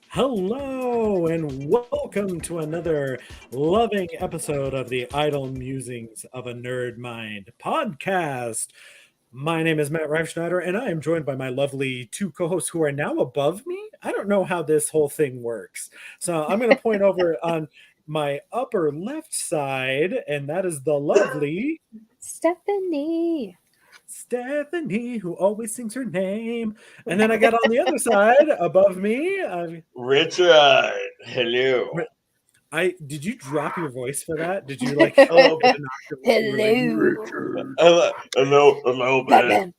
Hello and welcome to another loving episode of the Idle Musings of a Nerd Mind podcast. My name is Matt Reifschneider and I am joined by my lovely two co-hosts who are now above me. I don't know how this whole thing works. So I'm going to point over on my upper left side, and that is the lovely Stephanie, who always sings her name. And then I got on the other side above me, Richard. Hello. Did you drop your voice for that? Did you like hello? Hello, man.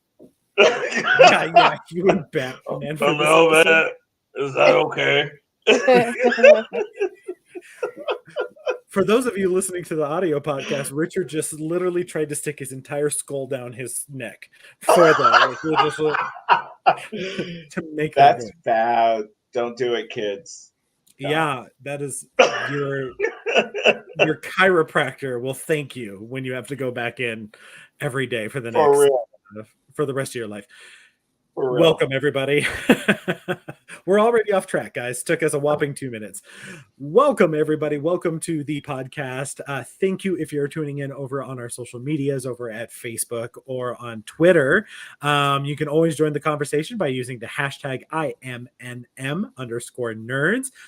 yeah, you and Batman. Hello, man. Is that okay? For those of you listening to the audio podcast, Richard just literally tried to stick his entire skull down his neck for to make that's that bad. Don't do it, kids. Yeah, that is your chiropractor will thank you when you have to go back in every day for the for the rest of your life. Welcome, everybody. We're already off track, guys. Took us a whopping 2 minutes. Welcome, everybody. Welcome to the podcast. Thank you if you're tuning in over on our social medias, over at Facebook or on Twitter. You can always join the conversation by using the hashtag IMNM_nerds.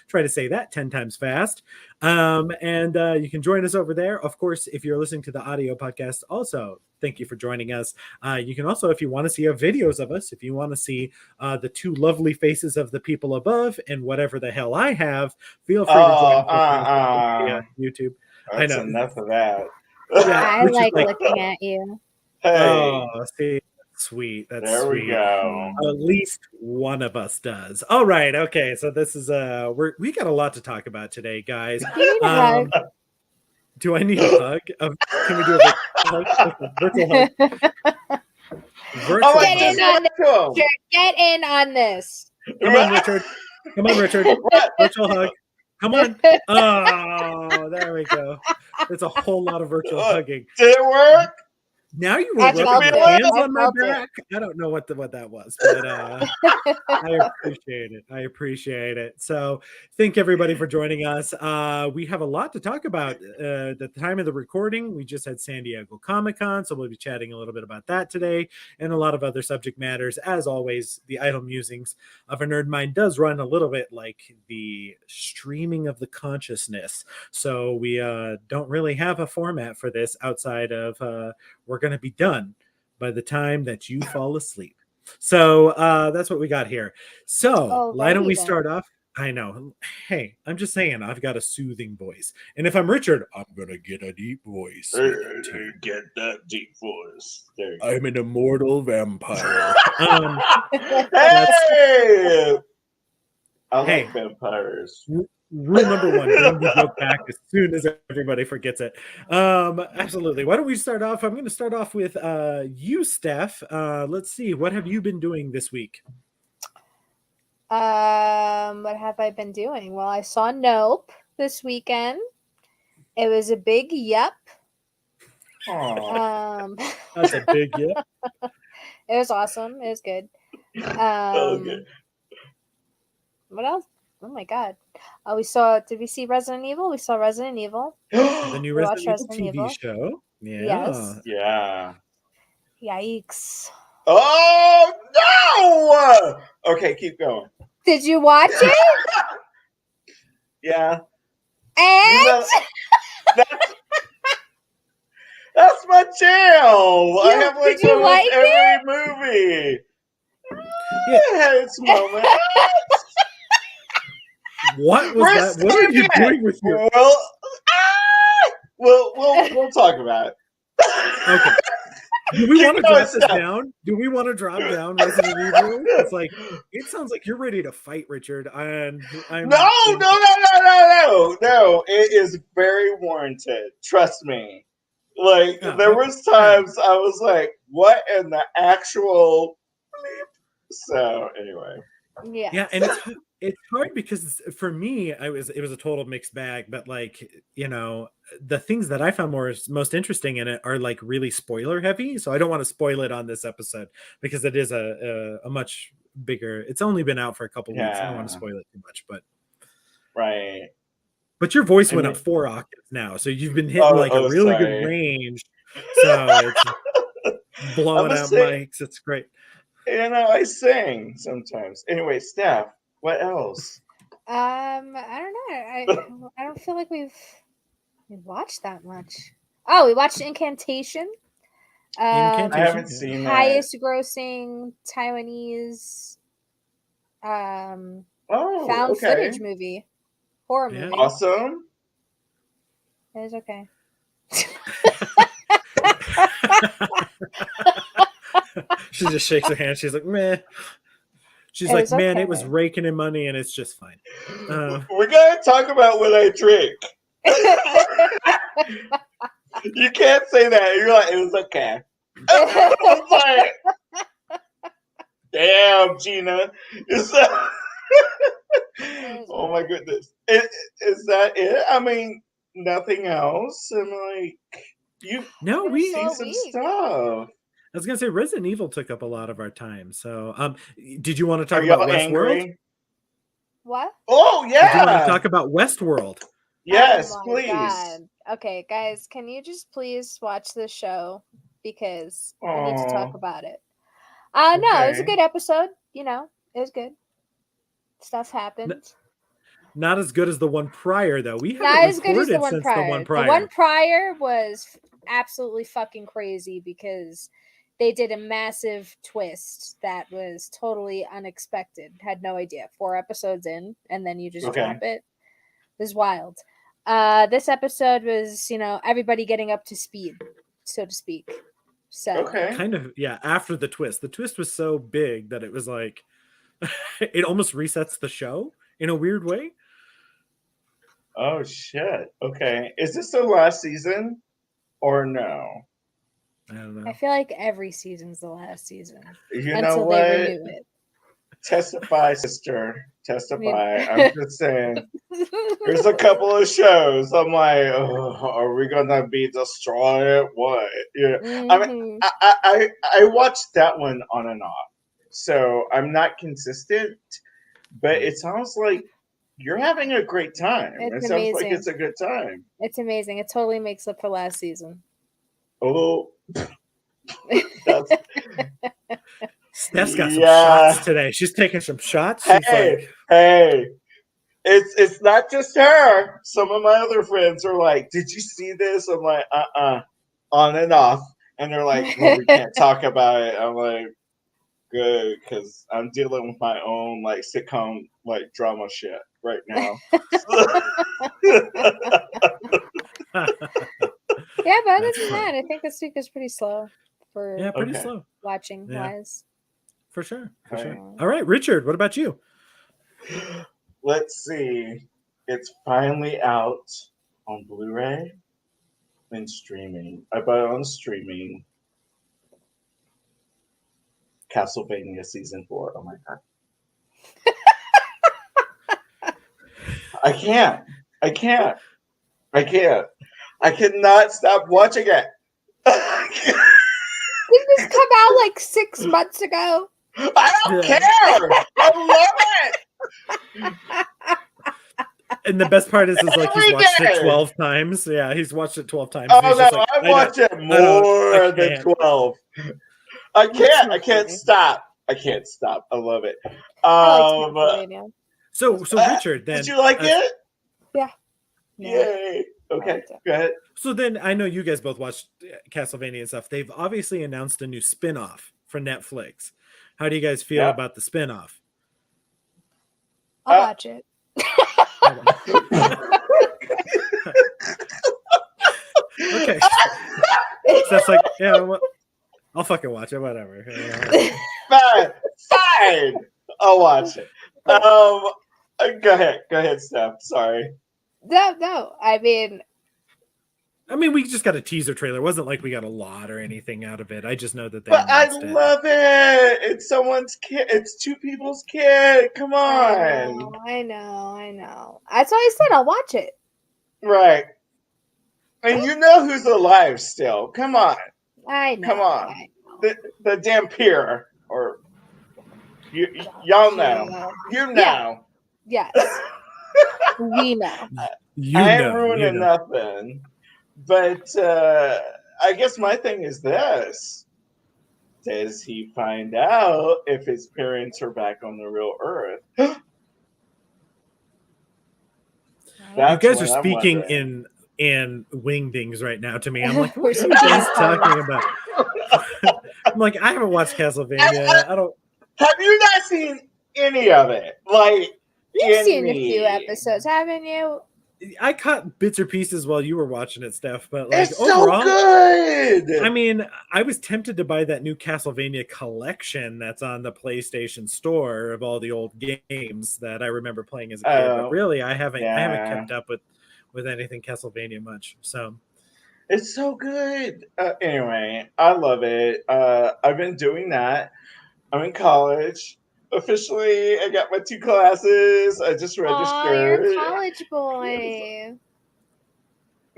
Try to say that 10 times fast. And you can join us over there. Of course, if you're listening to the audio podcast, also, thank you for joining us. You can also, if you want to see videos of us, if you want to see the two lovely faces of the people above and whatever the hell I have, feel free to join us on YouTube. That's enough of that. Yeah, I like looking at you. Hey. Oh, see, sweet. That's there sweet. We go. At least one of us does. All right. Okay. So this is we got a lot to talk about today, guys. Do I need a hug? Can we do a virtual hug? Get in on this. Come on, Richard. Virtual hug. Come on. Oh, there we go. There's a whole lot of virtual hugging. Did it work? Now you were rubbing your hands on my back. I don't know what that was, but I appreciate it. So thank everybody for joining us. We have a lot to talk about. At the time of the recording, we just had San Diego Comic-Con, so we'll be chatting a little bit about that today and a lot of other subject matters. As always, the Idle Musings of a Nerd Mind does run a little bit like the streaming of the consciousness. So we don't really have a format for this outside of we're going to be done by the time that you fall asleep. So that's what we got here. So why don't we start off? I know. Hey, I'm just saying, I've got a soothing voice. And if I'm Richard, I'm going to get a deep voice. Get that deep voice. I'm an immortal vampire. Hey! I like vampires. Rule number one, bring the joke back as soon as everybody forgets it. Absolutely. Why don't we start off? I'm going to start off with you, Steph. Let's see. What have you been doing this week? What have I been doing? Well, I saw Nope this weekend. It was a big yep. That's a big yep. It was awesome. It was good. Okay. What else? Oh my god. Did we see Resident Evil? We saw Resident Evil. The new Resident Evil TV show. Yeah. Yes. Yeah. Yikes. Oh no! Okay, keep going. Did you watch it? Yeah. And that's my jam. I have every movie. Yeah. It had its moments. What was that? What are you doing with your? Well, We'll talk about it. Okay. Do we want to drop this down? Do we want to drop down Resident Evil? It's like it sounds like you're ready to fight, Richard. And No. It is very warranted. Trust me. Like there was times I was like, "What in the actual?" So anyway. Yeah, and it's hard because for me, it was a total mixed bag. But like the things that I found most interesting in it are like really spoiler heavy. So I don't want to spoil it on this episode because it is a much bigger. It's only been out for a couple weeks. I don't want to spoil it too much, but right. But your voice went up 4 octaves now, so you've been hitting a really good range. So it's blowing out mics. It's great. I sing sometimes. Anyway, Steph, what else? I don't know. I don't feel like we've watched that much. Oh, we watched Incantation. I haven't seen that. Highest grossing Taiwanese found footage movie. Horror movie. Awesome. It was okay. She just shakes her hand. She's like, meh. She's like, man, it was raking in money and it's just fine. We're going to talk about what I drink. You can't say that. You're like, it was okay. I was like, damn, Gina. Oh my goodness. Is that it? I mean, nothing else. I'm like, we see some stuff. I was gonna say Resident Evil took up a lot of our time. So, did you want to talk about Westworld? What? Oh yeah. Did you want to talk about Westworld? Yes, please. God. Okay, guys, can you just please watch this show because I need to talk about it. No, it was a good episode. It was good. Stuff happened. Not as good as the one prior, though. We haven't not as good as the one prior. The one prior was absolutely fucking crazy because they did a massive twist that was totally unexpected. Had no idea. 4 episodes in, and then you just drop it. It was wild. This episode was, everybody getting up to speed, so to speak. So kind of, after the twist. The twist was so big that it was like it almost resets the show in a weird way. Oh shit. Okay. Is this the last season or no? I don't know. I feel like every season's the last season. You know what? They renew it. Testify, sister. Testify. I'm just saying. There's a couple of shows. I'm like, are we gonna be destroyed? What? Yeah. Mm-hmm. I mean, I watched that one on and off, so I'm not consistent. But it sounds like you're having a great time. It sounds like it's a good time. It's amazing. It totally makes up for last season. Oh. Steph's got some shots today. She's taking some shots. Hey, it's not just her. Some of my other friends are like, "Did you see this?" I'm like, on and off. And they're like, "Well, we can't talk about it." I'm like, good, because I'm dealing with my own like sitcom like drama shit right now. Yeah, but other than that, I think this week is pretty slow for pretty slow watching wise. For sure. All right, Richard, what about you? Let's see. It's finally out on Blu-ray and streaming. I bought it on streaming. Castlevania Season 4. Oh my god. I can't. I cannot stop watching it. Did this come out like 6 months ago? I don't care. I love it. And the best part is like he's watched it 12 times. Yeah, he's watched it 12 times. Oh no, like, I've watched it more than 12. I can't stop. I love it. So Richard, then did you like it? Yeah. Yay. Okay, go ahead. So then I know you guys both watched Castlevania and stuff. They've obviously announced a new spin-off for Netflix. How do you guys feel about the spin-off? I'll watch it. Steph's like, yeah, well, I'll fucking watch it, whatever. Fine. I'll watch it. Go ahead, Steph. Sorry. No. I mean, we just got a teaser trailer. It wasn't like we got a lot or anything out of it. I just know that they. But I love it. It's someone's kid. It's two people's kid. Come on. I know. That's why I said I'll watch it. Right. And you know who's alive still. Come on. I know. Come on. The damn peer. Or y'all know. You know. Yeah. Yes. We know. I ain't ruining nothing. But I guess my thing is this. Does he find out if his parents are back on the real Earth? You guys are speaking in wingdings right now to me. I'm like, what are you guys talking about? I'm like, I haven't watched Castlevania. I don't. Have you not seen any of it? Like, you've seen a few episodes, haven't you? I caught bits or pieces while you were watching it, Steph. But like, it's overall, so good. I mean, I was tempted to buy that new Castlevania collection that's on the PlayStation Store of all the old games that I remember playing as a kid. But really, I haven't kept up with anything Castlevania much. So it's so good. Anyway, I love it. I've been doing that. I'm in college. Officially, I got my 2 classes. I just registered. Oh, you're a college boy.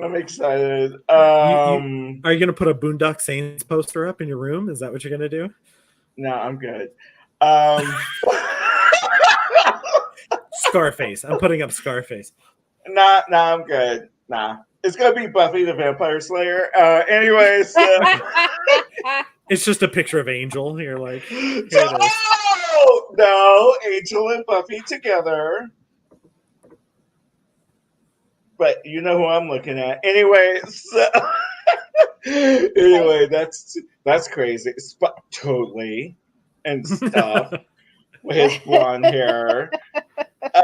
I'm excited. Are you going to put a Boondock Saints poster up in your room? Is that what you're going to do? No, I'm good. Scarface. I'm putting up Scarface. Nah, I'm good. Nah. It's going to be Buffy the Vampire Slayer. Anyways. It's just a picture of Angel. You're like, here it is. No, Angel and Buffy together. But you know who I'm looking at. Anyway, that's crazy. Totally. And stuff. With his blonde hair.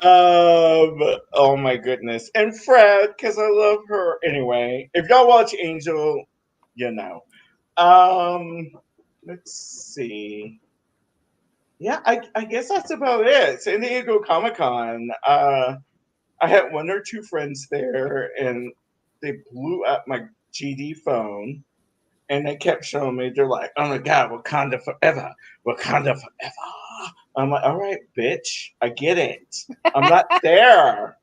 Oh my goodness. And Fred, because I love her. Anyway, if y'all watch Angel, you know. Let's see. Yeah, I guess that's about it. San Diego Comic-Con. I had 1 or 2 friends there, and they blew up my GD phone, and they kept showing me. They're like, "Oh my God, Wakanda forever, Wakanda forever." I'm like, "All right, bitch, I get it. I'm not there.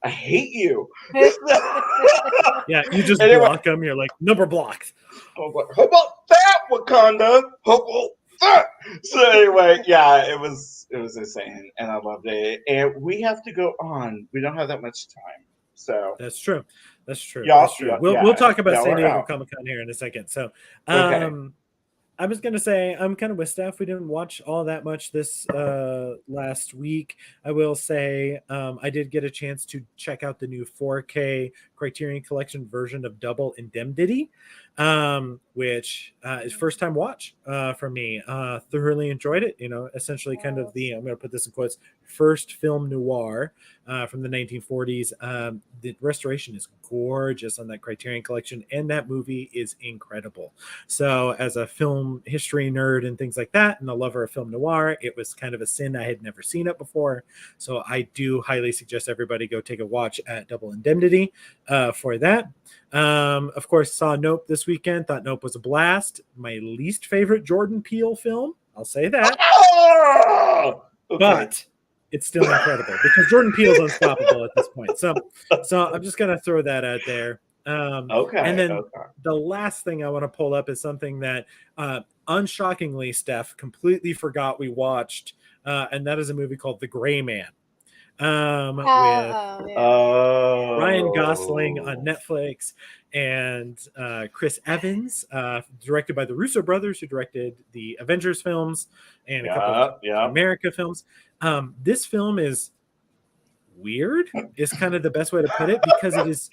I hate you." Yeah, you just block them. You're like, number blocked. I was like, "How about that, Wakanda? How about that?" So anyway, yeah, it was insane, and I loved it. And we have to go on. We don't have that much time, so that's true. Yeah, we'll talk about San Diego Comic-Con here in a second. So, okay. I was gonna say I'm kind of with Steph. We didn't watch all that much this last week. I will say I did get a chance to check out the new 4K Criterion Collection version of Double Indemnity, which is first time watch for me. Thoroughly enjoyed it. You know, essentially kind of the, I'm going to put this in quotes, first film noir from the 1940s. The restoration is gorgeous on that Criterion Collection, and that movie is incredible. So as a film history nerd and things like that, and a lover of film noir, it was kind of a sin. I had never seen it before. So I do highly suggest everybody go take a watch at Double Indemnity for that. Of course, saw Nope this weekend. Thought Nope was a blast. My least favorite Jordan Peele film. I'll say that. Oh! Okay. But it's still incredible because Jordan Peele's unstoppable at this point. So I'm just going to throw that out there. Okay. And then the last thing I want to pull up is something that unshockingly, Steph completely forgot we watched. And that is a movie called The Gray Man. With Ryan Gosling on Netflix and Chris Evans, directed by the Russo brothers, who directed the Avengers films and a couple of America films. This film is weird, is kind of the best way to put it, because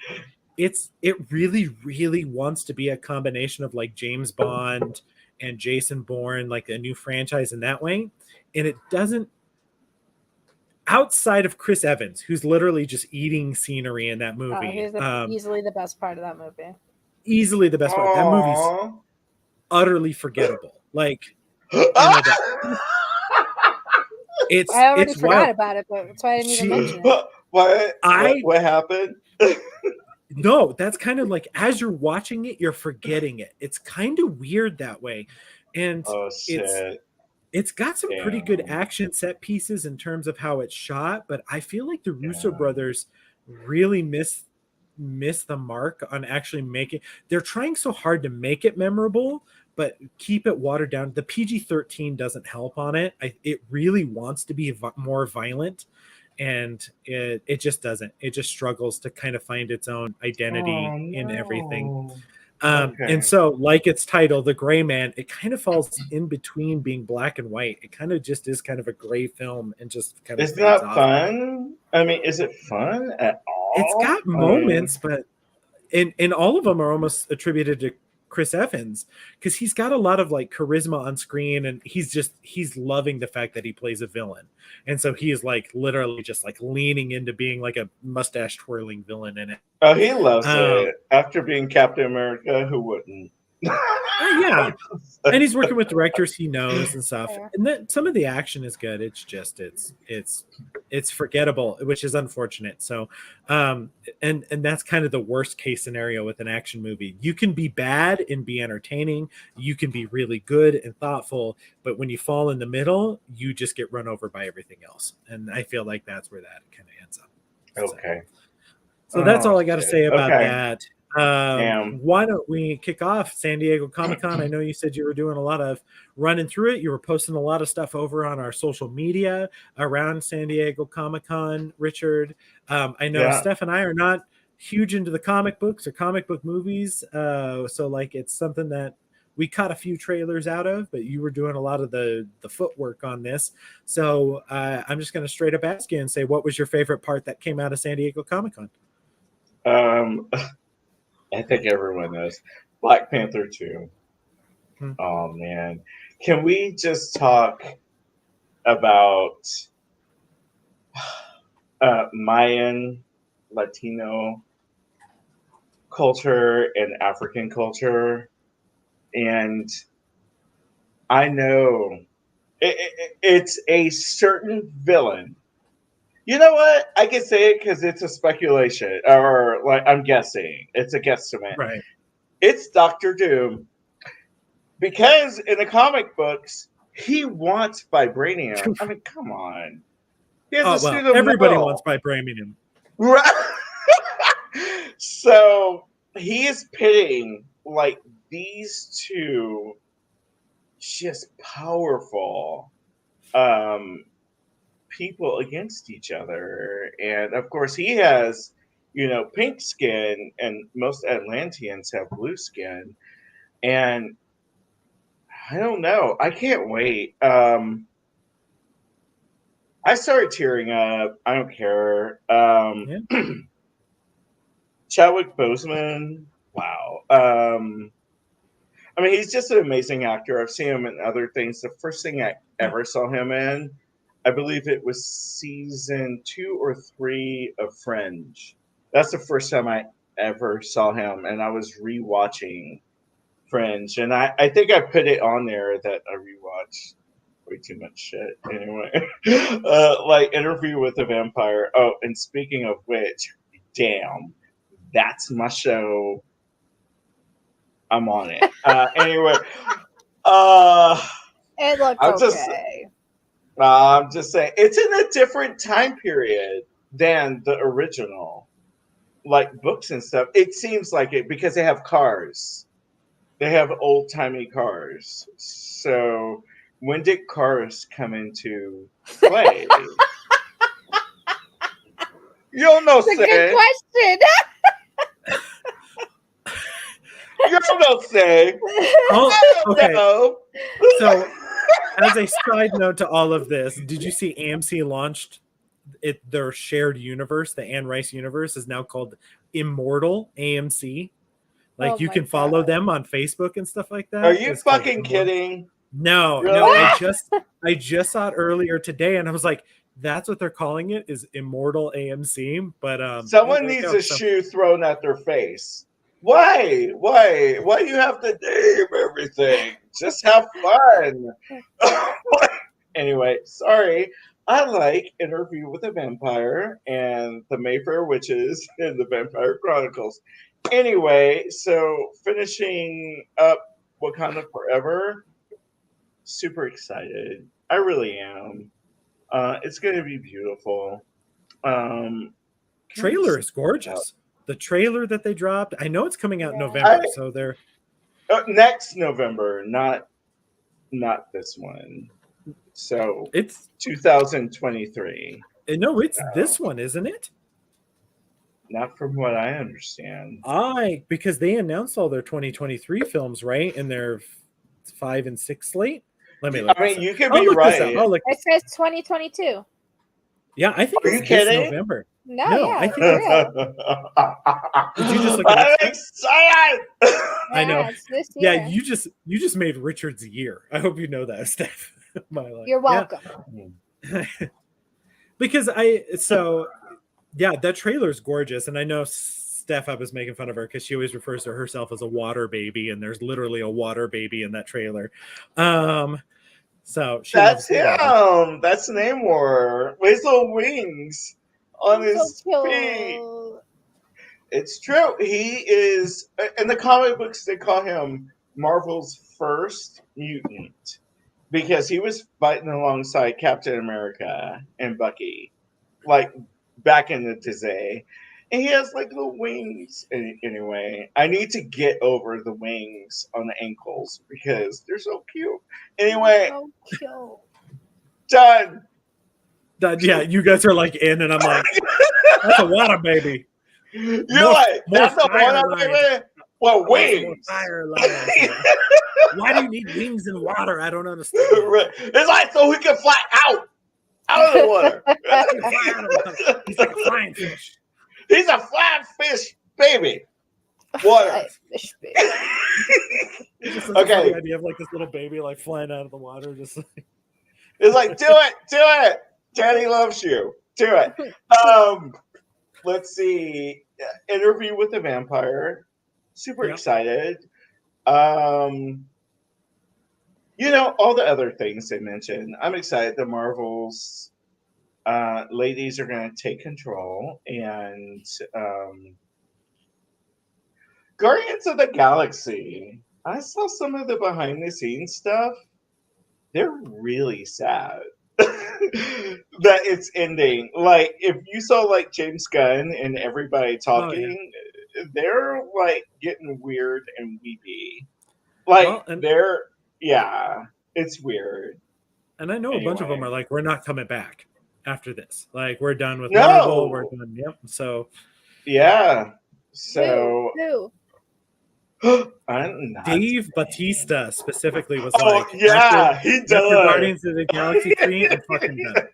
it really, really wants to be a combination of like James Bond and Jason Bourne, like a new franchise in that way, and it doesn't. Outside of Chris Evans, who's literally just eating scenery in that movie. He's easily the best part of that movie. easily the best part. That movie's utterly forgettable. Like, it's I already forgot wild. about it, but that's why I didn't even mention it. What happened? No, that's kind of like as you're watching it, you're forgetting it. It's kind of weird that way, and it's got some pretty good action set pieces in terms of how it's shot. But I feel like the Russo brothers really miss the mark on actually making. They're trying so hard to make it memorable, but keep it watered down. The PG-13 doesn't help on it. It really wants to be more violent, and it just doesn't. It just struggles to kind of find its own identity in everything. And so, like its title, The Gray Man, it kind of falls in between being black and white. It kind of just is kind of a gray film and just kind of. It's not fun. I mean, is it fun at all? It's got moments, but and all of them are almost attributed to Chris Evans, because he's got a lot of like charisma on screen, and he's loving the fact that he plays a villain, and so he is like literally just like leaning into being like a mustache twirling villain in it. Oh, he loves it. After being Captain America, who wouldn't? Yeah, and he's working with directors he knows and stuff, and then some of the action is good. It's just it's forgettable, which is unfortunate. So and that's kind of the worst case scenario with an action movie. You can be bad and be entertaining, you can be really good and thoughtful, but when you fall in the middle, you just get run over by everything else, and I feel like that's where that kind of ends up. So that's all I got to say about that. Why don't we kick off San Diego Comic-Con? I know you said you were doing a lot of running through it. You were posting a lot of stuff over on our social media around San Diego Comic-Con, Richard. I know Steph and I are not huge into the comic books or comic book movies. So like it's something that we caught a few trailers out of, but you were doing a lot of the footwork on this. So I'm just going to straight up ask you and say, what was your favorite part that came out of San Diego Comic-Con? I think everyone knows. Black Panther 2. Oh, man. Can we just talk about Mayan, Latino culture and African culture? And I know it's a certain villain. You know what? I can say it because it's a speculation, or like I'm guessing. It's a guesstimate. Right. It's Dr. Doom. Because in the comic books, he wants vibranium. I mean, come on. He has everybody wants vibranium. Right. So he is pitting like these two just powerful people against each other, and of course he has pink skin, and most Atlanteans have blue skin, and I don't know, I can't wait. I started tearing up. I don't care. Chadwick Boseman, wow. I mean, he's just an amazing actor. I've seen him in other things. The first thing I ever saw him in, I believe it was season 2 or 3 of Fringe. That's the first time I ever saw him, and I was rewatching Fringe, and I think I put it on there that I rewatched way too much shit. Anyway, like Interview with the Vampire. Oh, and speaking of which, damn, that's my show. I'm on it. Anyway, it looked okay. I'm just saying, it's in a different time period than the original, like books and stuff. It seems like it because they have cars. They have old-timey cars. So when did cars come into play? You don't know, That's a good question. You don't know, say. Okay. So, as a side note to all of this, did you see AMC launched their shared universe? The Anne Rice universe is now called Immortal AMC. Like you can follow them on Facebook and stuff like that. Are you fucking kidding? No, really? No. I just saw it earlier today, and I was like, that's what they're calling it, is Immortal AMC. But someone needs a shoe thrown at their face. Why? Why you have to name everything? Just have fun. Anyway, sorry. I like Interview with a Vampire and the Mayfair Witches and the Vampire Chronicles. Anyway, so finishing up Wakanda Forever, super excited. I really am. It's going to be beautiful. Trailer is gorgeous. The trailer that they dropped, I know it's coming out in November, so they're next November, not this one. So it's 2023. No, it's this one, isn't it? Not from what I understand. Because they announced all their 2023 films, right? And their 5 and 6 slate. Let me look. I mean, you could be right. It says 2022. Yeah, I think it's this November. No, yeah, I think Did you just look I'm excited. I know. Yeah, you just made Richard's year. I hope you know that, Steph. You're welcome. Yeah. Because that trailer is gorgeous, and I know Steph, I was making fun of her because she always refers to herself as a water baby, and there's literally a water baby in that trailer. So that's him. That's Namor with his little wings on his feet. It's true. He is in the comic books. They call him Marvel's first mutant because he was fighting alongside Captain America and Bucky, like back in the day. And he has like little wings. Anyway, I need to get over the wings on the ankles because they're so cute. Anyway, so cute. Done. Yeah, you guys are like in, and I'm like, that's a water baby. You're like, that's a water baby? Well, wings. Why do you need wings in water? I don't understand. It's like so he can fly out of the water. He's like a flying fish. He's a flying fish baby. Water. Fish baby. Okay. The idea of like this little baby like flying out of the water, just like it's like do it. Daddy loves you. Do it. Let's see. Interview with the Vampire. Super excited. All the other things they mentioned. I'm excited. The Marvels ladies are going to take control, and Guardians of the Galaxy. I saw some of the behind the scenes stuff. They're really sad that it's ending. Like if you saw like James Gunn and everybody talking, they're like getting weird and weepy. Like it's weird. And I know a bunch of them are like, we're not coming back after this. Like we're done with Marvel. We're done. Yep. So yeah. So who? Dave Bautista specifically was he does. Guardians of the Galaxy 3, I'm fucking done.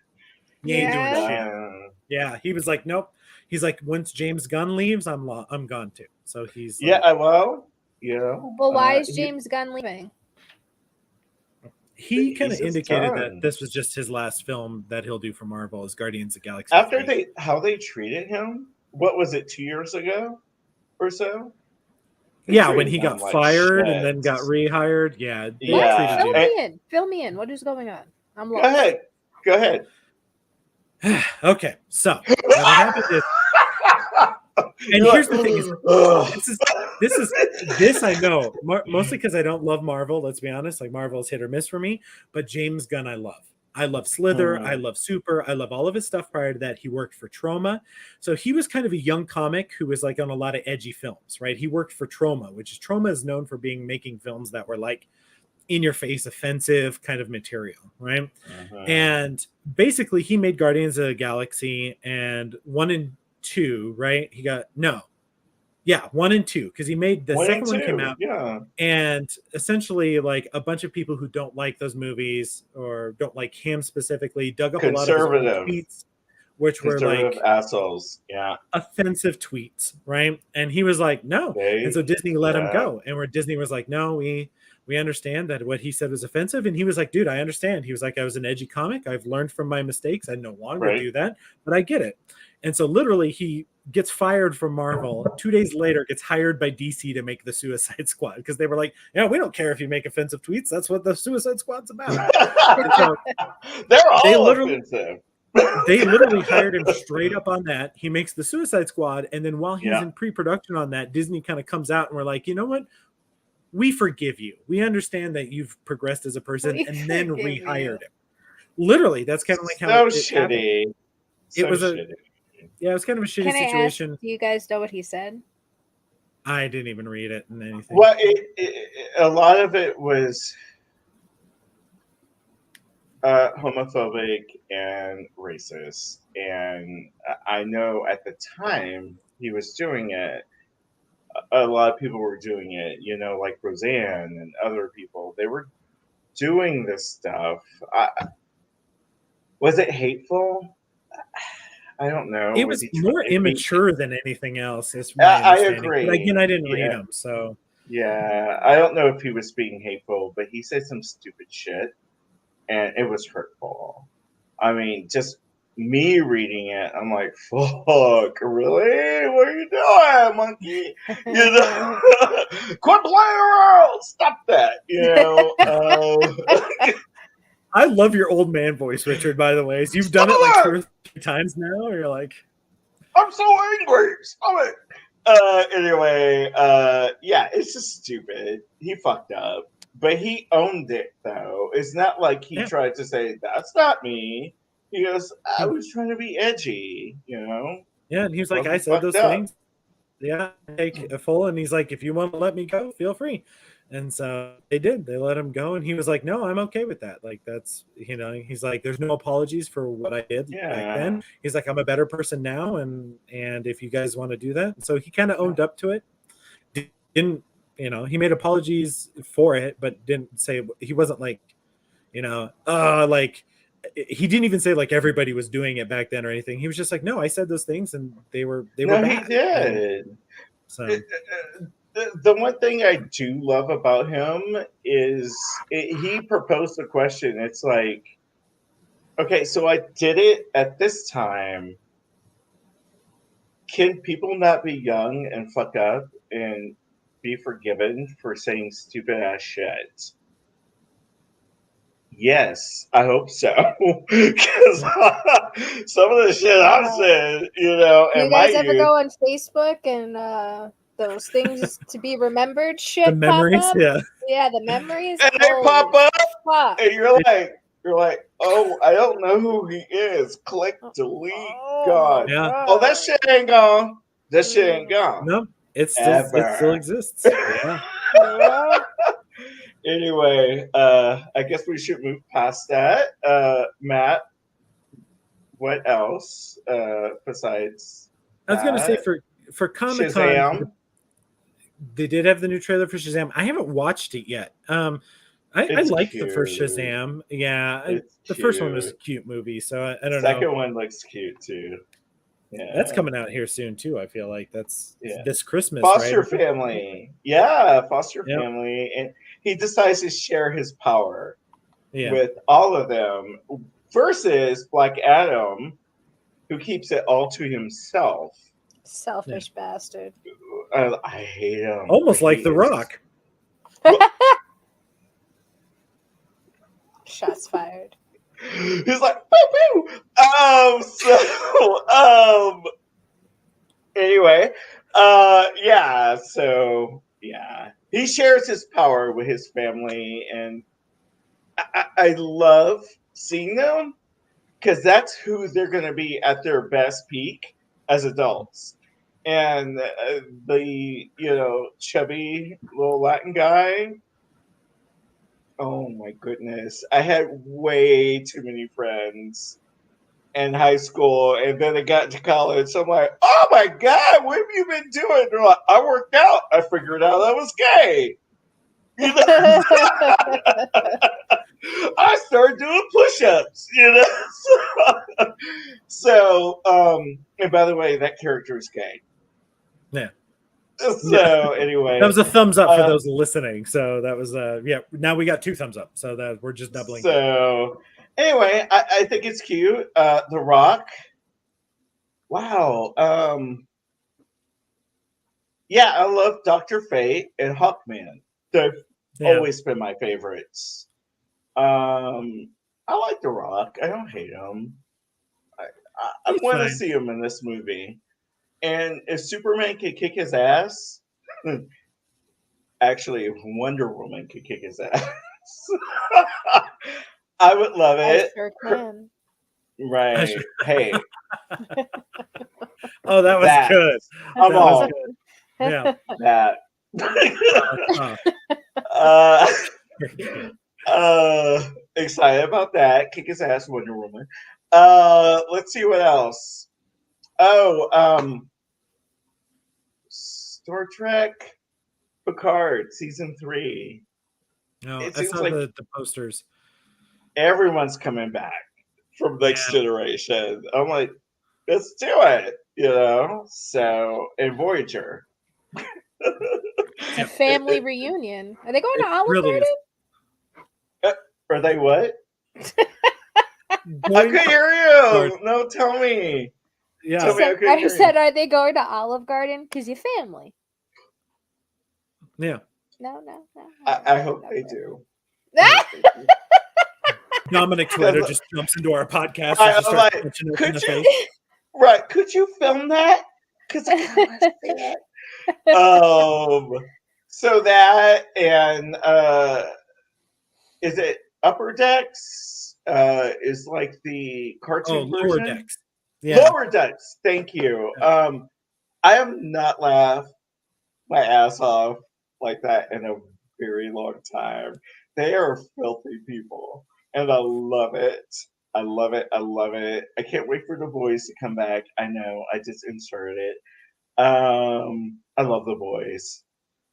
He ain't doing shit. Yeah, he was like, nope. He's like, once James Gunn leaves, I'm gone too. So he's like, Well, why is James Gunn leaving? He kind of indicated that this was just his last film that he'll do for Marvel is Guardians of the Galaxy. After how they treated him, what was it, 2 years ago or so? Yeah, when he got fired and then got rehired. Yeah. Fill me in. What is going on? I'm lost. Go ahead. Okay, so what happened is, and here's the thing: this I know mostly because I don't love Marvel. Let's be honest; like Marvel is hit or miss for me. But James Gunn, I love. I love Slither. I love Super. I love all of his stuff. Prior to that, he worked for Troma. So he was kind of a young comic who was like on a lot of edgy films, right? He worked for Troma, which is Troma is known for making films that were like in your face, offensive kind of material, right? And basically he made Guardians of the Galaxy and 1 and 2, right? 1 and 2, because he made the second one came out. Yeah. And essentially like a bunch of people who don't like those movies or don't like him specifically dug up a lot of his tweets which were like assholes, yeah, offensive tweets, right? And he was like, no. And so Disney let him go. And where Disney was like, no, we understand that what he said was offensive. And he was like, dude, I understand. He was like, I was an edgy comic. I've learned from my mistakes. I no longer do that, but I get it. And so literally he gets fired from Marvel. 2 days later, gets hired by DC to make the Suicide Squad because they were like, yeah, we don't care if you make offensive tweets. That's what the Suicide Squad's about. So they're all offensive. They literally hired him straight up on that. He makes the Suicide Squad. And then while he's in pre-production on that, Disney kind of comes out and we're like, you know what? We forgive you. We understand that you've progressed as a person, and then rehired him. Literally, that's kind of like how it shitty. It was shitty. It was kind of a shitty situation. Do you guys know what he said? I didn't even read it in anything. Well, a lot of it was homophobic and racist, and I know at the time he was doing it, a lot of people were doing it, you know, like Roseanne and other people. They were doing this stuff. Was it hateful? I don't know. It was more immature than anything else. I agree. But again, I didn't read them, so yeah, I don't know if he was being hateful, but he said some stupid shit, and it was hurtful. I mean, just me reading it, I'm like, fuck, really? What are you doing, monkey? You know, quit playing around. Stop that. You know. I love your old man voice, Richard, by the way. You've done it like 2 or 3 times now. You're like, I'm so angry. Stop it. Anyway, yeah, it's just stupid. He fucked up. But he owned it, though. It's not like he tried to say, that's not me. He goes, I was trying to be edgy, you know? Yeah, and he was like, I said those things. Yeah, take a full. And he's like, if you want to let me go, feel free. And so they did. They let him go. And he was like, no, I'm okay with that. Like, that's, you know, he's like, there's no apologies for what I did back then. He's like, I'm a better person now. And if you guys want to do that. So he kind of owned up to it. Didn't, you know, he made apologies for it, but didn't say, he wasn't like, you know, like, he didn't even say like everybody was doing it back then or anything. He was just like, no, I said those things and they were bad. He did. So the one thing I do love about him is he proposed the question. It's like, okay, so I did it at this time. Can people not be young and fuck up and be forgiven for saying stupid ass shit? Yes, I hope so. Because some of the shit I've said, you know, do you guys ever go on Facebook and those things to be remembered shit? The memories, pop up? Yeah, the memories. And they pop up, and you're like, oh, I don't know who he is. Click delete. God. Yeah. Oh, that shit ain't gone. That shit ain't gone. No, it still exists. Yeah. Anyway, I guess we should move past that. Matt, what else besides I was going to say for Comic-Con, they did have the new trailer for Shazam. I haven't watched it yet. I liked the first Shazam. Yeah, the first one was a cute movie, so I don't know. Second one looks cute too. Yeah, that's coming out here soon too. I feel like that's this Christmas. Foster family, foster family, and he decides to share his power with all of them versus Black Adam, who keeps it all to himself. Selfish bastard. I hate him. Almost like The Rock. Shots fired. He's like, boo boo. Anyway, he shares his power with his family, and I love seeing them because that's who they're going to be at their best peak as adults. And the chubby little Latin guy. Oh my goodness. I had way too many friends in high school, and then I got to college. So I'm like, oh my God, what have you been doing? They're like, I worked out. I figured out I was gay. You know? I started doing push-ups, So, and by the way, that character is gay. Yeah. So anyway, that was a thumbs up for those listening. So that was now we got 2 thumbs up. So that we're just doubling. So anyway, I think it's cute. The Rock. Wow. Yeah, I love Dr. Fate and Hawkman. They've always been my favorites. I like The Rock. I don't hate him. I want to see him in this movie. And if Superman could kick his ass, actually, if Wonder Woman could kick his ass, I would love it. I sure can. Right. Hey. Oh, that was good. I'm all good. Yeah. That. Excited about that. Kick his ass, Wonder Woman. Let's see what else. Oh, Star Trek Picard season 3. No, I saw like the posters. Everyone's coming back from Next Generation. I'm like, let's do it, So, and Voyager. It's a family reunion. Are they going to Olive Garden? Are they what? I could hear you. No, tell me. Yeah. Tell me I said, are they going to Olive Garden? Because you're family. Yeah. No. I hope they do. Dominic Twitter just jumps into our podcast. Could you film that? Because I kind of see that. So that and is it Upper Decks? Is like the cartoon version? Lower Decks. Yeah. Lower Decks. Thank you. I have not laughed my ass off like that in a very long time. They are filthy people, and I love it. I love it. I love it. I can't wait for the boys to come back. I know. I just inserted it. I love the boys.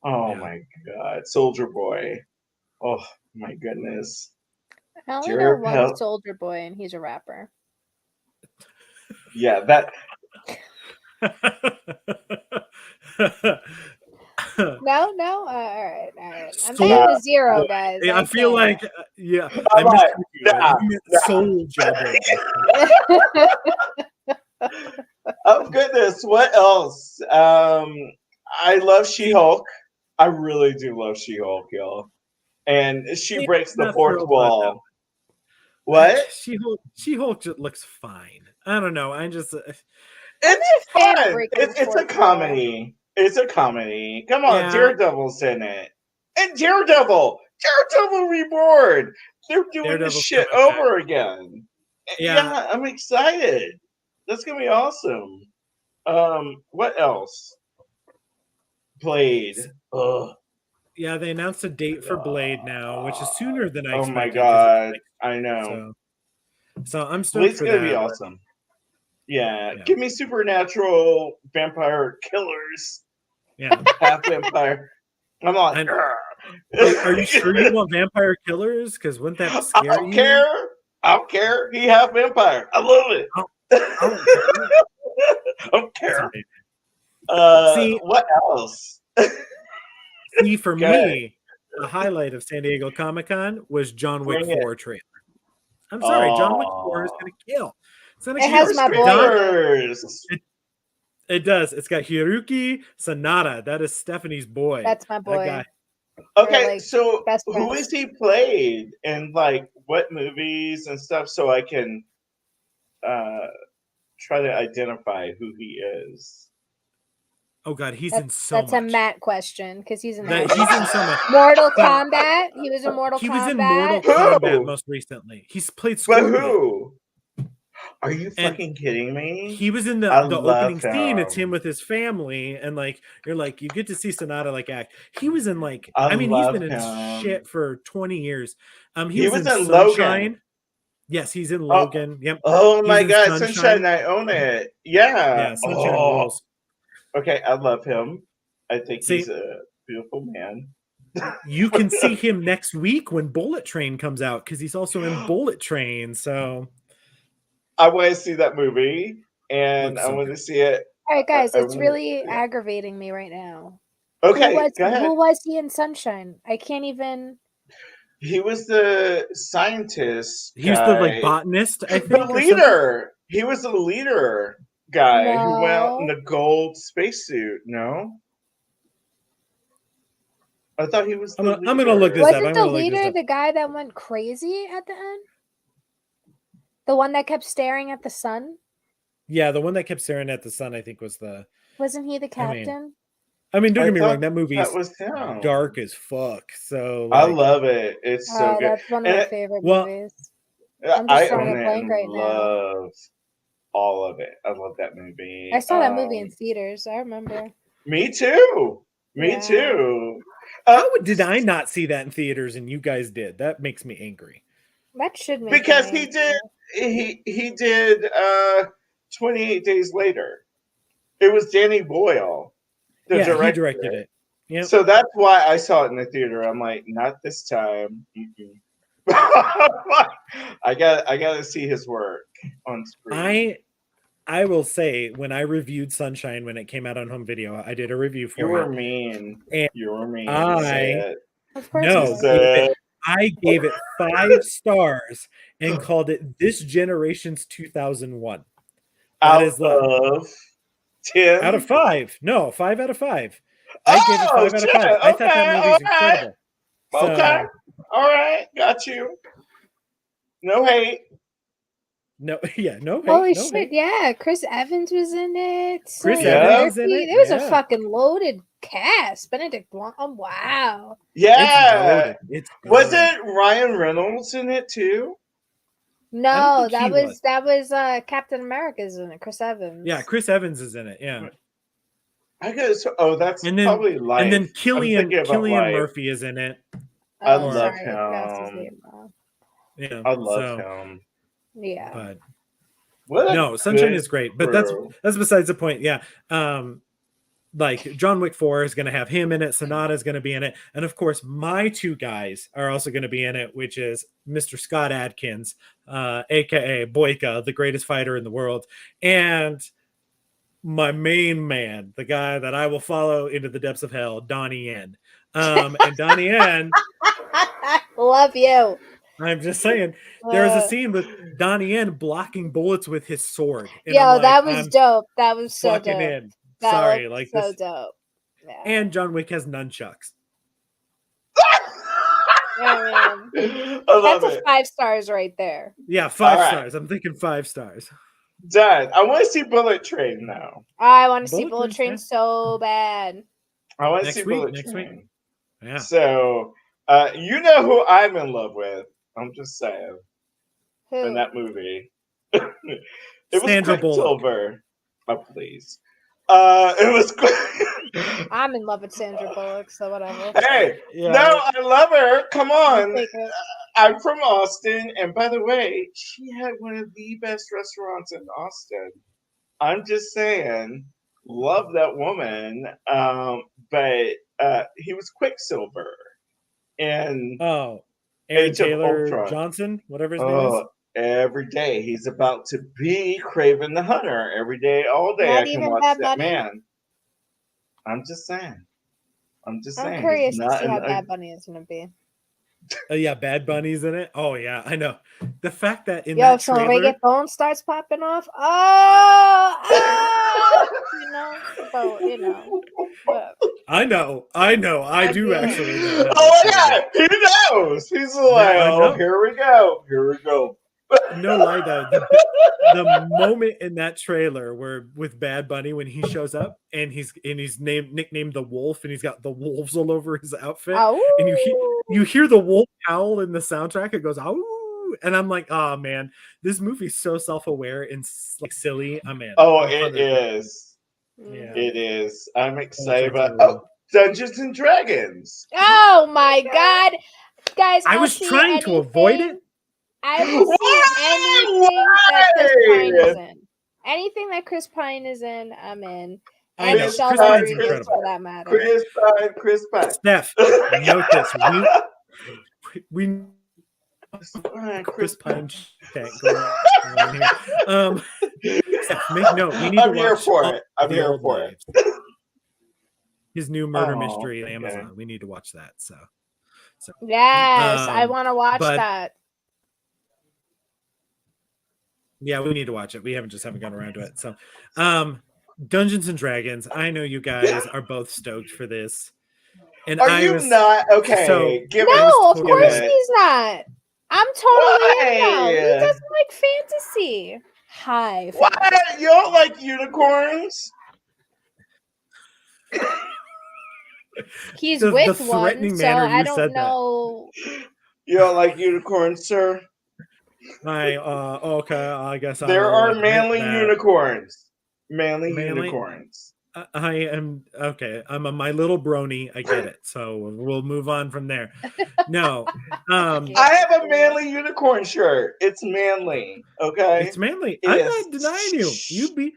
Oh my God, Soldier Boy. Oh my goodness. I only know one Soldier Boy, and he's a rapper. Yeah, that. No. All right. I'm down to 0, guys. Yeah, I feel like I missed Soldier Boy. Oh goodness, what else? I love She-Hulk. I really do love She-Hulk, y'all. And she breaks the fourth wall. What? She-Hulk just looks fine. I don't know. It's fun. It's a comedy. It's a comedy. Come on, Daredevil's in it. And Daredevil Reborn. They're doing this shit over again. Yeah, I'm excited. That's gonna be awesome. What else? Blade. Ugh. Yeah, they announced a date for Blade now, which is sooner than I expected. Oh my God, I know. So I'm stoked for that. It's gonna be awesome. Yeah, give me supernatural vampire killers. Yeah, half vampire. I'm like, are you sure you want vampire killers? Because wouldn't that scare you? I don't care. He half vampire. I love it. I don't care. See, what else? See, for me, the highlight of San Diego Comic-Con was John Wick 4 trailer. I'm sorry, John Wick 4 is going to kill. It has my boy. It does. It's got Hiroki Sanada. That is Stephanie's boy. That's my boy. That guy. Okay, so who is he played in like what movies and stuff so I can try to identify who he is? Oh God, he's in so much. That's a Matt question because he's in he's in so much. Mortal Kombat. He was in Mortal Kombat. He was in Mortal Kombat most recently. He's played Scorpion. But who? Are you fucking kidding me? He was in the opening scene. It's him with his family, and like you're like you get to see Sonata like act. He was in like he's been in shit for 20 years. He was in Logan. Yes, he's in Logan. Yep. Oh my God, Sunshine! I own it. Yeah. Sunshine rules. Okay, I love him. I think he's a beautiful man. You can see him next week when Bullet Train comes out because he's also in Bullet Train. So I want to see that movie, and I want to see it. All right, guys, it's really yeah. aggravating me right now. Okay, go ahead. Who was he in Sunshine? I can't even. He was the scientist. He was the like botanist, I think. The leader. He was the leader guy who went out in No. the gold spacesuit. No, I thought he was. I'm gonna look this up. Wasn't I'm the gonna look this leader up. the guy that went crazy at the end? The one that kept staring at the sun? Yeah, the one that kept staring at the sun, I think, was the. Wasn't he the captain? I mean, don't get me wrong. thought That movie that is was him. dark as fuck. So I like, love it. It's so good. That's one of my favorite movies. I'm I just drawing own a it blank and right now. love all of it. I love that movie. I saw that movie in theaters. I remember. Me too. Me Yeah. too. how did I not see that in theaters and you guys did? That makes me angry. That should make Because me he did. He did. 28 Days Later. It was Danny Boyle. The director. He directed it. Yeah. So that's why I saw it in the theater. I'm like, not this time. I got to see his work on screen. I will say, when I reviewed Sunshine when it came out on home video, I did a review for it. You were mean. And you were mean. Of course. No, I gave it 5 stars and called it This Generation's 2001. Out of 10? Out of 5. No, 5 out of 5. I gave it 5 out of 5. I thought that movie was incredible. Okay. All right. Got you. No hate. No, yeah, no hate. Holy no shit, hate. yeah. Chris Evans was in it. Chris Evans is in it. There was a yeah. fucking loaded cast. Benedict Blanc. Oh, wow. Yeah. It's Wasn't Ryan Reynolds in it too? No, that was Captain America's in it. Chris Evans. Yeah, Chris Evans is in it. Yeah. I guess. Oh, that's probably Life. And then Cillian Life. Murphy is in it. I love him. Yeah, I love him. Yeah. But Sunshine is great, but that's besides the point. Yeah. Like John Wick 4 is going to have him in it. Sonata is going to be in it. And of course, my 2 guys are also going to be in it, which is Mr. Scott Adkins, aka Boyka, the greatest fighter in the world. And my main man, the guy that I will follow into the depths of hell, Donnie Yen. And Donnie Yen. Love you. I'm just saying, there was a scene with Donnie Yen blocking bullets with his sword. Yo, that was dope. That was so dope. In. Sorry, like so this. dope. Yeah. And John Wick has nunchucks. That's a 5 stars right there. Yeah, 5 stars. I'm thinking 5 stars. Done. I want to see Bullet Train now. I want to see Bullet Train so bad. I want to see Bullet Next Train. week. Yeah. So, you know who I'm in love with. I'm just saying. Who? In that movie. It was Sandra Quicksilver. Oh, please. It was. I'm in love with Sandra Bullock, so whatever. Hey, no, I love her. Come on. I'm from Austin, and by the way, she had one of the best restaurants in Austin. I'm just saying, love that woman. But he was Quicksilver, and Aaron Taylor Johnson, whatever his name is. Every day he's about to be Craven the Hunter. Every day, all day, I can watch that man. I'm just saying. I'm curious to see how Bad Bunny is going to be. Yeah, Bad Bunny's in it. Oh yeah, I know. The fact that in that trailer, reggaeton starts popping off. I know. I do actually know. Oh yeah, he knows. He's like, here we go. No lie though, the moment in that trailer where with Bad Bunny when he shows up and he's nicknamed the Wolf and he's got the wolves all over his outfit, and you hear the wolf howl in the soundtrack. It goes "Ow," and I'm like, oh man, this movie's so self-aware and like silly. I'm in. Oh, it is. Yeah, it is. I'm excited about Dungeons and Dragons. Oh my god, guys! I was trying to avoid it. I will see anything that Chris Pine is in. Anything that Chris Pine is in, I'm in. I And know. Michelle Chris Pine's Rodriguez, incredible. for that matter. Chris Pine. Steph, note this. We Chris Pine chat going on here. Steph, make note. We need to I'm here watch for it. I'm The here Old for it. Lives. His new murder Oh, mystery on okay. Amazon. We need to watch that. So Yes, I want to watch but- that. yeah, we need to watch it. We haven't gotten around to it. So Dungeons and Dragons. I know you guys are both stoked for this. And Are you not? Okay. So, No, of totally course it. he's not. I'm totally in now. He Why? doesn't like fantasy. Hi. Why? Fantasy. You don't like unicorns? He's The with threatening one, so manner I you don't said that. know. You don't like unicorns, sir? Okay, I guess There I'll are admit manly that. unicorns. Manly Manly? unicorns. I am okay. I'm a My Little Brony. I get it. So we'll move on from there. No, I have a manly unicorn shirt. It's manly. Okay. it's manly. It I'm is. not denying you. You be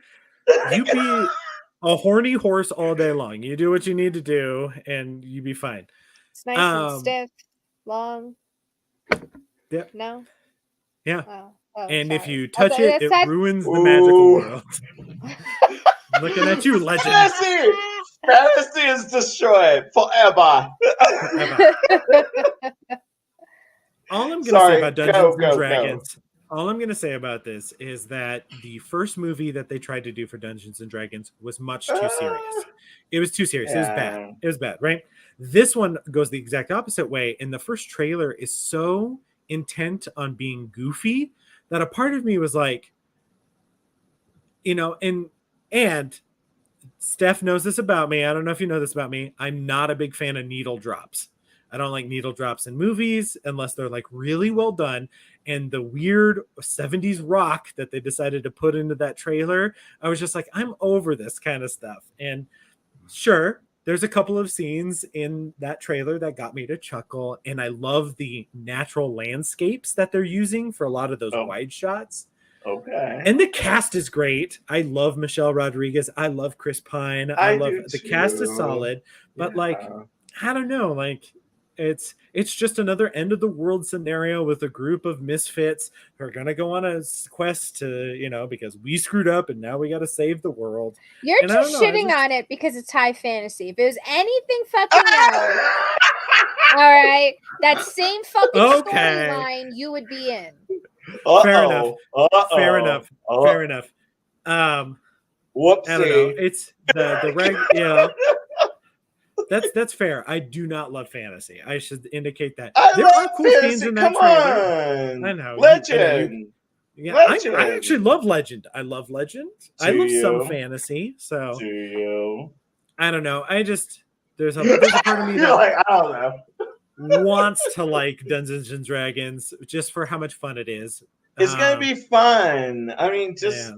a horny horse all day long. You do what you need to do, and you be fine. It's nice and stiff, long. Yep. No. Yeah. Oh, And if sorry. you touch Okay, it, that's- it ruins the magical Ooh. world. Looking at you, legend. Fantasy is destroyed forever. All I'm going to Sorry, say about Dungeons go. and Dragons, all I'm going to say about this is that the first movie that they tried to do for Dungeons and Dragons was much too serious. It was too serious. It was bad. It was bad, right? This one goes the exact opposite way. And the first trailer is so intent on being goofy that a part of me was like, and Steph knows this about me. I don't know if you know this about me. I'm not a big fan of needle drops. I don't like needle drops in movies unless they're like really well done. And the weird 70s rock that they decided to put into that trailer, I was just like, I'm over this kind of stuff. And sure, there's a couple of scenes in that trailer that got me to chuckle. And I love the natural landscapes that they're using for a lot of those wide shots. Okay. And the cast is great. I love Michelle Rodriguez. I love Chris Pine. I love the cast is solid, but like, I don't know, like it's just another end of the world scenario with a group of misfits who are gonna go on a quest to, because we screwed up and now we got to save the world. You're And just shitting on it because it's high fantasy. If it was anything fucking else, all right, that same fucking storyline you would be in. Fair enough. Fair enough. Whoopsie. I don't know. It's the reg. That's fair. I do not love fantasy. I should indicate that. There are cool scenes in that trailer. On. I know. Legend. Legend. I actually love Legend. I love Legend. I love some fantasy. So do you? I don't know. There's a part of me that like, I don't know. wants to like Dungeons and Dragons just for how much fun it is. It's gonna be fun. I mean, just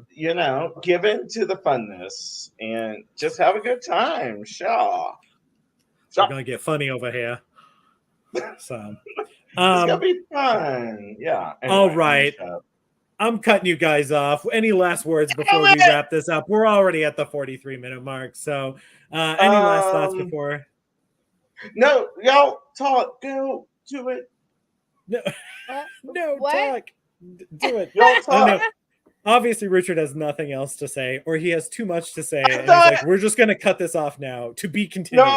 give in to the funness and just have a good time. Sure. We're gonna get funny over here. So it's gonna be fun. Yeah. Anyway, all right. I'm cutting you guys off. Any last words before we wrap this up? We're already at the 43-minute mark. So any last thoughts before? No, y'all talk. Go to it. No, What? talk. Do it. Y'all talk. Obviously, Richard has nothing else to say, or he has too much to say, and he's like, "We're just going to cut this off now to be continued." No,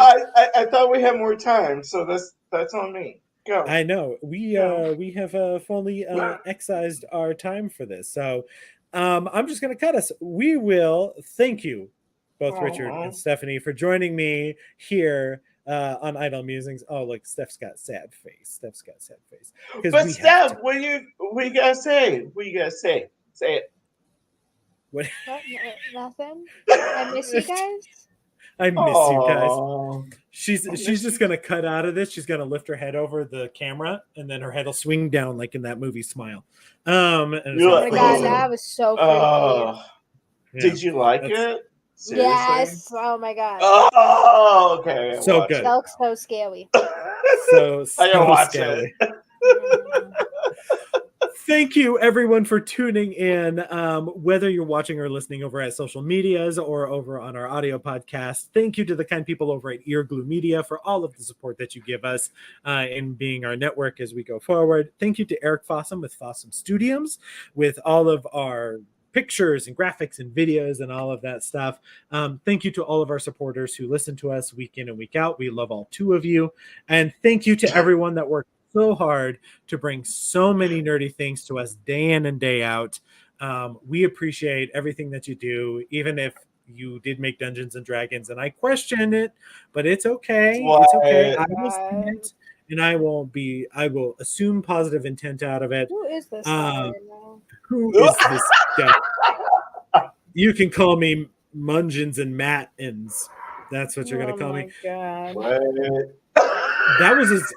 I thought we had more time, so that's on me. Go. I know we have fully excised our time for this, so I'm just going to cut us. We will thank you, both Richard and Stephanie, for joining me here on Idle Musings. Oh, look, Steph's got sad face. But Steph, what you gotta say? What you gotta say? Say it. What? Nothing. I miss you guys. I miss you guys. She's just gonna cut out of this. She's gonna lift her head over the camera, and then her head will swing down like in that movie Smile. Oh my god, that was so creepy. Did you like it? Seriously? Yes. Oh my god. Oh, okay. So good. So scary. So I gotta watch scary. it. Thank you, everyone, for tuning in. Whether you're watching or listening over at social medias or over on our audio podcast, thank you to the kind people over at Ear Glue Media for all of the support that you give us in being our network as we go forward. Thank you to Eric Fossum with Fossum Studios with all of our pictures and graphics and videos and all of that stuff. Thank you to all of our supporters who listen to us week in and week out. We love all 2 of you. And thank you to everyone that worked so hard to bring so many nerdy things to us day in and day out. We appreciate everything that you do, even if you did make Dungeons and Dragons and I question it, but it's okay. It's okay. I will see it, and I will assume positive intent out of it. Who is this guy? Who is this guy? You can call me Mungeons and Mattins. That's what you're gonna call me. God. That was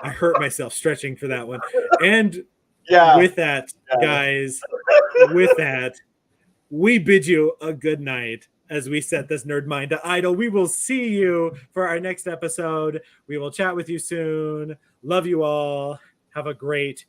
I hurt myself stretching for that one. And Yeah. with that, guys, with that, we bid you a good night as we set this nerd mind to idle. We will see you for our next episode. We will chat with you soon. Love you all. Have a great